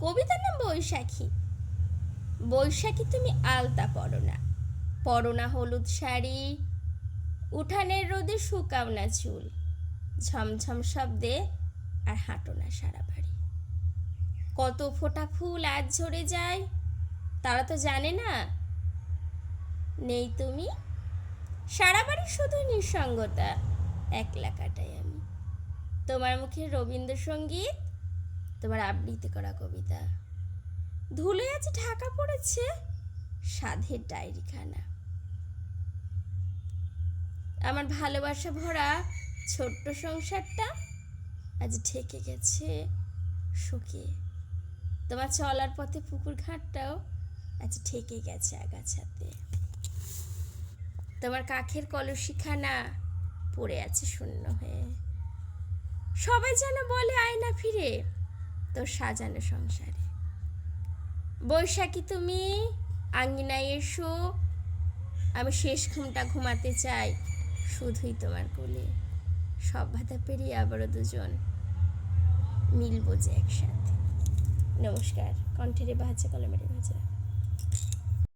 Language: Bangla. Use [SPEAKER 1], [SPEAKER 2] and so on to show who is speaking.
[SPEAKER 1] কবিতার নাম বৈশাখী। বৈশাখী তুমি আলতা পরো না হলুদ শাড়ি, উঠানের রোদে শুকাও না চুল, ঝমঝম শব্দে আর হাঁটো না সারা বাড়ি। কত ফোঁটা ফুল আজ ঝরে যায়, তারা তো জানে না নেই তুমি। সারা বাড়ি শুধু নিঃসঙ্গতা, একলা কাটাই আমি। তোমার মুখে রবীন্দ্রসঙ্গীত, তোমার আবৃত্তি করা কবিতা, ধুলে আজ ঢাকা পড়েছে সাধের ডায়েরিখানা। আমার ভালোবাসা ভরা ছোট্ট সংসারটা আজ ঢেকে গেছে শোকে। তোমার চলার পথে পুকুর ঘাটটাও আজ ঢেকে গেছে আগাছাতে। তোমার কাঠের কলসিখানা পড়ে আছে শূন্য হয়ে। সবাই যেন বলে আয়না ফিরে তোর সাজানো সংসারে। বৈশাখী তুমি আঙ্গিনায় এসো, আমি শেষ ঘুমটা ঘুমাতে চাই শুধুই তোমার কোলে। সব বাধা পেরিয়ে আবারও দুজন মিলবো যে একসাথে। নমস্কার। কণ্ঠের ভাজা কলমের ভাজা।